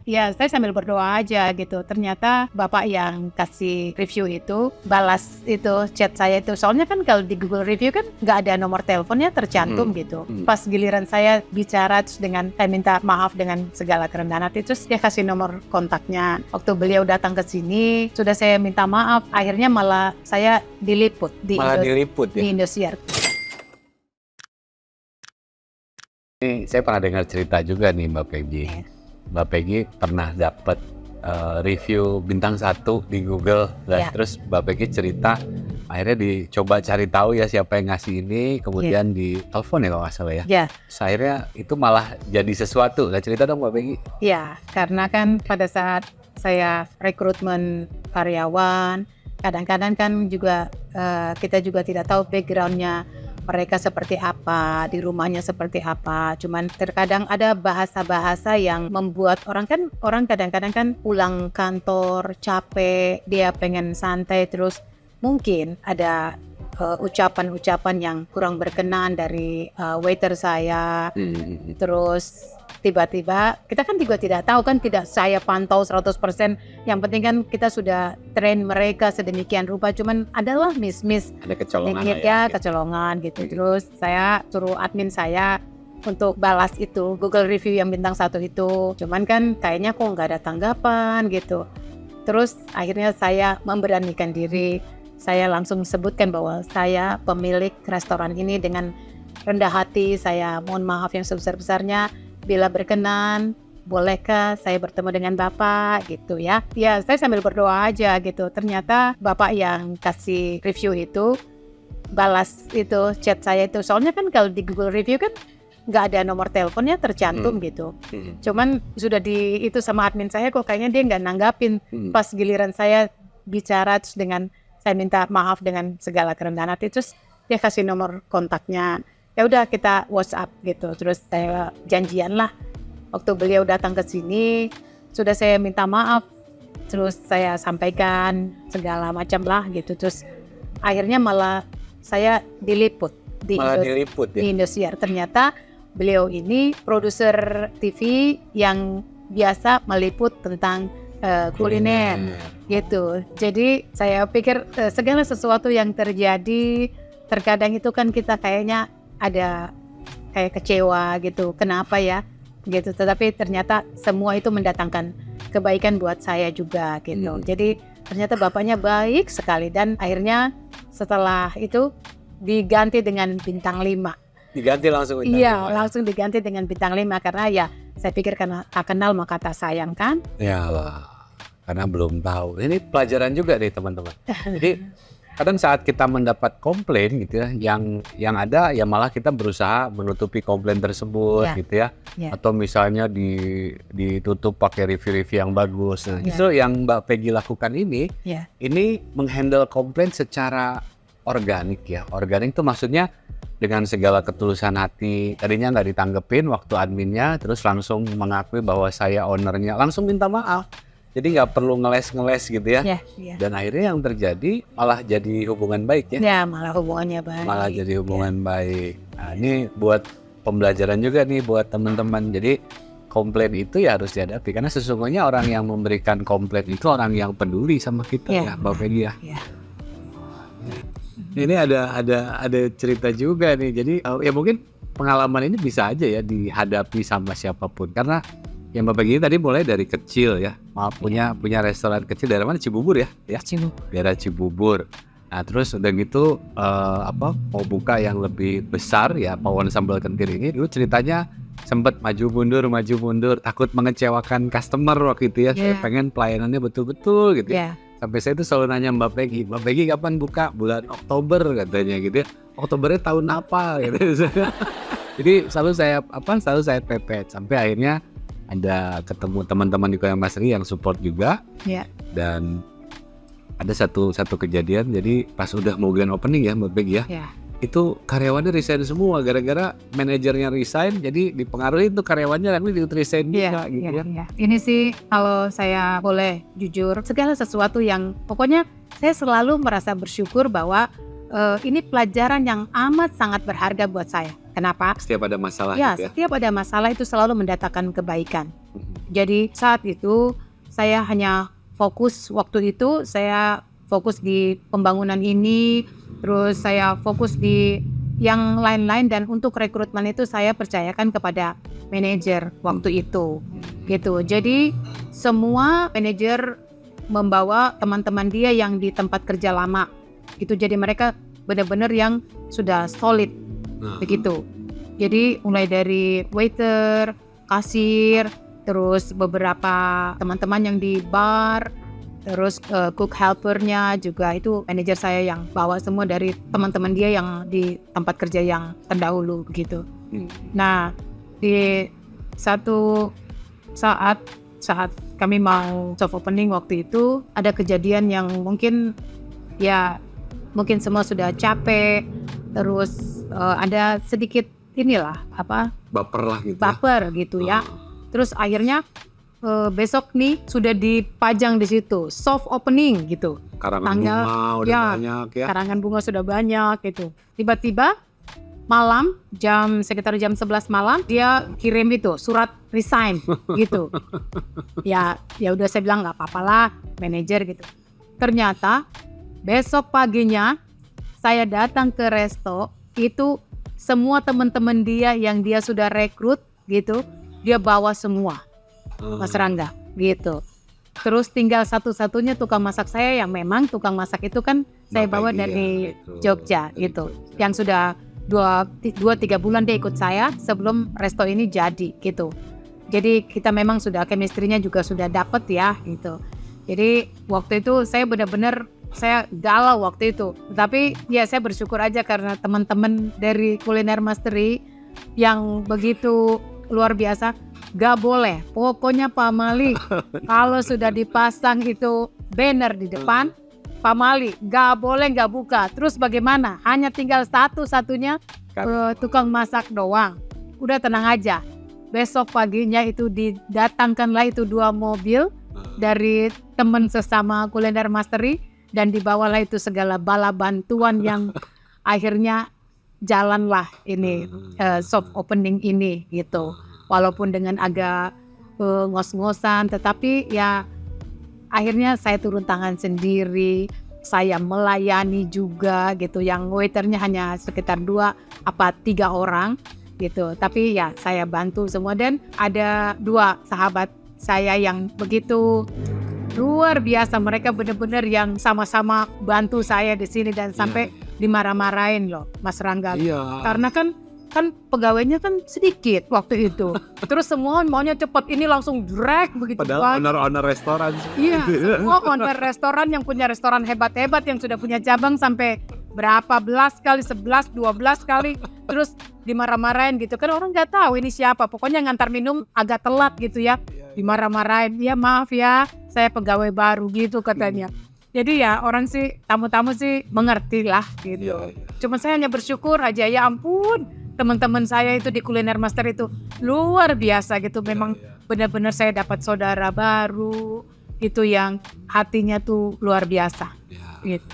Ya, saya sambil berdoa aja gitu. Ternyata Bapak yang kasih review itu balas itu chat saya itu. Soalnya kan kalau di Google Review kan nggak ada nomor teleponnya tercantum gitu. Pas giliran saya bicara terus dengan saya minta maaf dengan segala kerendahan hati, terus dia kasih nomor kontaknya. Waktu beliau datang ke sini, sudah saya minta maaf. Akhirnya malah saya diliput di Indosiar. Ini saya pernah dengar cerita juga nih Mbak Peggy. Mbak Peggy pernah dapat review bintang 1 di Google. Terus Mbak Peggy cerita akhirnya dicoba cari tahu ya siapa yang ngasih ini, kemudian ditelepon ya kalau nggak salah ya. Terus akhirnya itu malah jadi sesuatu. Nah, cerita dong Mbak Peggy. Ya, karena kan pada saat saya rekrutmen karyawan, kadang-kadang kan juga kita juga tidak tahu backgroundnya mereka seperti apa, di rumahnya seperti apa. Cuman terkadang ada bahasa-bahasa yang membuat orang kadang-kadang kan pulang kantor capek, dia pengen santai, terus mungkin ada ucapan-ucapan yang kurang berkenan dari waiter saya. Terus tiba-tiba kita kan juga tidak tahu kan, tidak saya pantau 100%. Yang penting kan kita sudah train mereka sedemikian rupa, cuman adalah miss ada kecolongan kecolongan gitu. Terus saya suruh admin saya untuk balas itu Google review yang bintang 1 itu, cuman kan kayaknya kok nggak ada tanggapan gitu. Terus akhirnya saya memberanikan diri, saya langsung sebutkan bahwa saya pemilik restoran ini dengan rendah hati. Saya mohon maaf yang sebesar-besarnya, bila berkenan, bolehkah saya bertemu dengan Bapak gitu ya. Ya, saya sambil berdoa aja gitu. Ternyata Bapak yang kasih review itu balas itu chat saya itu. Soalnya kan kalau di Google Review kan nggak ada nomor teleponnya tercantum gitu. Cuman sudah itu sama admin saya, kok kayaknya dia nggak nanggapin. Pas giliran saya bicara terus dengan saya minta maaf dengan segala kerendahan hati, terus dia kasih nomor kontaknya. Ya udah kita WhatsApp gitu. Terus saya janjian lah waktu beliau datang ke sini, sudah saya minta maaf, terus saya sampaikan segala macam lah gitu. Terus akhirnya malah saya diliput di Indosiar. Ternyata beliau ini produser TV yang biasa meliput tentang kuliner gitu. Jadi saya pikir segala sesuatu yang terjadi, terkadang itu kan kita kayaknya ada kayak kecewa gitu, kenapa ya gitu. Tetapi ternyata semua itu mendatangkan kebaikan buat saya juga gitu. Jadi ternyata bapaknya baik sekali, dan akhirnya setelah itu diganti dengan bintang 5. Diganti langsung bintang 5? Iya, langsung diganti dengan bintang 5 karena ya saya pikir karena tak kenal maka tak sayang kan. Ya lah, karena belum tahu. Ini pelajaran juga nih teman-teman. Jadi kadang saat kita mendapat komplain gitu ya, yang ada ya malah kita berusaha menutupi komplain tersebut gitu ya. Atau misalnya ditutup pakai review-review yang bagus. Nah, justru yang Mbak Peggy lakukan ini menghandle komplain secara organik ya. Organik itu maksudnya dengan segala ketulusan hati. Tadinya nggak ditanggepin waktu adminnya, terus langsung mengakui bahwa saya ownernya, langsung minta maaf. Jadi nggak perlu ngeles-ngeles gitu ya. Dan akhirnya yang terjadi malah jadi hubungan baik ya. Ya, malah hubungannya baik. Malah jadi hubungan baik. Nah, ini buat pembelajaran juga nih buat teman-teman. Jadi komplain itu ya harus dihadapi. Karena sesungguhnya orang yang memberikan komplain itu orang yang peduli sama kita ya, Mbak Peggy ya. Ini ada cerita juga nih. Jadi ya mungkin pengalaman ini bisa aja ya dihadapi sama siapapun. Karena yang Mbak Peggy tadi mulai dari kecil ya, punya restoran kecil dari mana? Cibubur ya? Daerah Cibubur. Nah terus udah gitu mau buka yang lebih besar ya, Pawon Sambal Kentir ini. Dulu ceritanya sempat maju mundur, takut mengecewakan customer waktu itu ya. Saya pengen pelayanannya betul-betul gitu ya. Sampai saya itu selalu nanya Mbak Peggy kapan buka? Bulan Oktober katanya gitu ya. Oktobernya tahun apa gitu. Jadi selalu saya pepet sampai akhirnya ada ketemu teman-teman di Koyang Masri yang support juga. Dan ada satu kejadian, jadi pas udah mau grand opening ya Mbak Peggy ya. Itu karyawannya resign semua gara-gara manajernya resign, jadi dipengaruhi tuh karyawannya resign juga gitu ya. Ini sih kalau saya boleh jujur, segala sesuatu yang pokoknya saya selalu merasa bersyukur bahwa ini pelajaran yang amat sangat berharga buat saya. Kenapa? Setiap ada masalah setiap ada masalah itu selalu mendatangkan kebaikan. Jadi saat itu saya hanya fokus, waktu itu saya fokus di pembangunan ini, terus saya fokus di yang lain-lain, dan untuk rekrutmen itu saya percayakan kepada manajer waktu itu gitu. Jadi semua manajer membawa teman-teman dia yang di tempat kerja lama itu, jadi mereka benar-benar yang sudah solid begitu. Jadi mulai dari waiter, kasir, terus beberapa teman-teman yang di bar, terus cook helpernya juga itu manajer saya yang bawa semua dari teman-teman dia yang di tempat kerja yang terdahulu begitu. Nah, di satu saat kami mau soft opening waktu itu ada kejadian yang mungkin semua sudah capek, terus ada sedikit baper gitu ya. Terus akhirnya besok nih sudah dipajang di situ soft opening gitu. Karangan bunga udah banyak ya. Karangan bunga sudah banyak gitu. Tiba-tiba malam sekitar jam 11 malam dia kirim itu surat resign gitu. Ya udah saya bilang nggak apa-apa lah manajer gitu. Ternyata besok paginya saya datang ke resto itu semua teman-teman dia yang dia sudah rekrut gitu, dia bawa semua. Mas Rangga gitu. Terus tinggal satu-satunya tukang masak saya yang memang tukang masak itu kan saya bawa dari Jogja gitu. Yang sudah 2-3 bulan dia ikut saya sebelum resto ini jadi gitu. Jadi kita memang sudah chemistry-nya juga sudah dapet ya gitu. Jadi waktu itu saya benar-benar saya galau waktu itu. Tapi ya saya bersyukur aja karena teman-teman dari Kuliner Mastery yang begitu luar biasa. Gak boleh, pokoknya Pak Mali kalau sudah dipasang itu banner di depan, Pak Mali gak boleh gak buka. Terus bagaimana? Hanya tinggal satu-satunya tukang masak doang. Udah tenang aja. Besok paginya itu didatangkanlah itu 2 mobil dari teman sesama Kuliner Mastery, dan dibawalah itu segala bala bantuan yang akhirnya jalanlah ini soft opening ini gitu. Walaupun dengan agak ngos-ngosan, tetapi ya akhirnya saya turun tangan sendiri, saya melayani juga gitu. Yang waiternya hanya sekitar 2-3 orang gitu. Tapi ya saya bantu semua, dan ada 2 sahabat saya yang begitu luar biasa. Mereka benar-benar yang sama-sama bantu saya di sini, dan sampai dimarah-marahin loh Mas Rangga. Karena kan pegawainya kan sedikit waktu itu. Terus semua maunya cepat, ini langsung drag begitu. Padahal owner restoran. Iya, semua owner restoran yang punya restoran hebat-hebat yang sudah punya cabang sampai berapa belas kali, 11, 12 kali. Terus dimarah-marahin gitu kan, orang nggak tahu ini siapa. Pokoknya ngantar minum agak telat gitu ya. Dimarah-marahin, ya maaf ya, saya pegawai baru gitu katanya. Jadi ya orang sih, tamu-tamu sih mengerti lah gitu. Cuma saya hanya bersyukur aja, ya ampun, teman-teman saya itu di Kuliner Master itu luar biasa gitu. Memang benar-benar saya dapat saudara baru gitu yang hatinya tuh luar biasa gitu.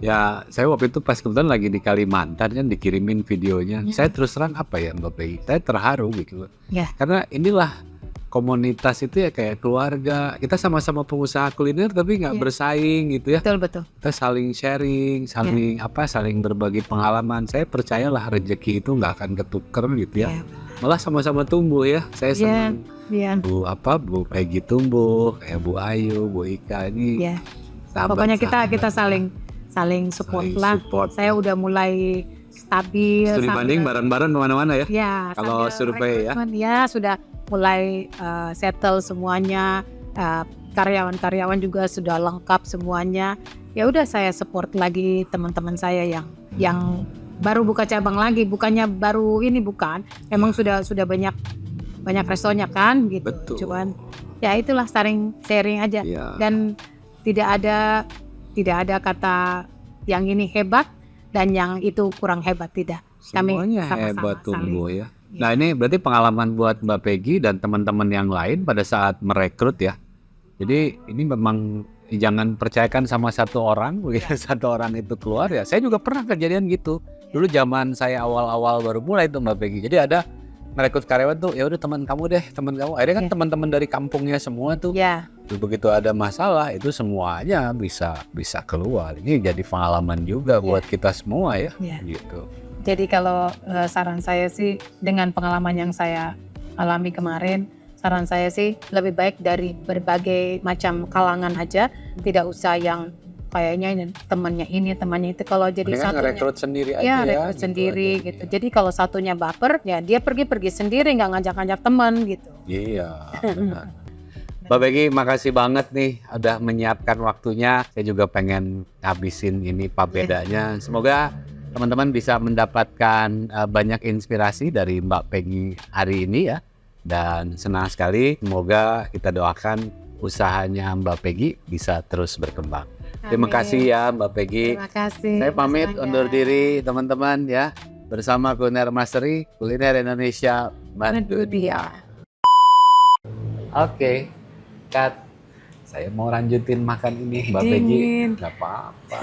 Ya, saya waktu itu pas kebetulan lagi di Kalimantan kan dikirimin videonya. Saya terus terang Mbak Peggy, saya terharu gitu. Karena inilah komunitas itu ya kayak keluarga. Kita sama-sama pengusaha kuliner tapi nggak bersaing gitu ya. Betul. Kita saling sharing, saling berbagi pengalaman. Saya percayalah rezeki itu nggak akan ketuker gitu ya. Malah sama-sama tumbuh ya. Saya senang. Bu Peggy tumbuh, kayak Bu Ayu, Bu Ika ini. Pokoknya kita saling support lah. Saya udah mulai stabil. Studi banding bareng-bareng kemana-mana ya. Kalau survei ya. Ya sudah mulai settle semuanya, karyawan-karyawan juga sudah lengkap semuanya. Ya udah saya support lagi teman-teman saya yang baru buka cabang lagi, bukannya baru ini, bukan, memang sudah banyak restonya kan gitu. Betul. Cuman ya itulah sharing aja. Dan tidak ada kata yang ini hebat dan yang itu kurang hebat, tidak. Semuanya kami hebat tumbuh saling. ya. Nah ini berarti pengalaman buat Mbak Peggy dan teman-teman yang lain pada saat merekrut ya. Jadi ini memang jangan percayakan sama satu orang, begitu satu orang itu keluar ya. Saya juga pernah kejadian gitu. Dulu zaman saya awal-awal baru mulai itu Mbak Peggy. Jadi ada merekrut karyawan tuh ya udah teman kamu deh, teman kamu. Akhirnya kan Iya. teman-teman dari kampungnya semua tuh Ya, begitu ada masalah itu semuanya bisa keluar. Ini jadi pengalaman juga buat kita semua ya. Iya. Gitu. jadi kalau saran saya sih dengan pengalaman yang saya alami kemarin, saran saya sih lebih baik dari berbagai macam kalangan aja, tidak usah yang kayaknya ini temannya itu. Kalau jadi Mendingan satunya ngerekrut sendiri aja ya ya. rekrut gitu sendiri aja. gitu. Jadi kalau satunya baper, ya dia pergi sendiri, nggak ngajak-ngajak teman gitu. Iya, benar. Mbak Peggy, makasih banget nih udah menyiapkan waktunya. Saya juga pengen ngabisin ini papedanya. Semoga teman-teman bisa mendapatkan banyak inspirasi dari Mbak Peggy hari ini ya. Dan senang sekali, semoga kita doakan usahanya Mbak Peggy bisa terus berkembang. Terima Amin. kasih ya Mbak Peggy. Terima kasih. Saya pamit Mas Rangga. undur diri teman-teman ya. Bersama Kuliner Mastery, Kuliner Indonesia Mendunia. Oke, Kat. Saya mau lanjutin makan ini Mbak Peggy. Dingin. Gak apa-apa.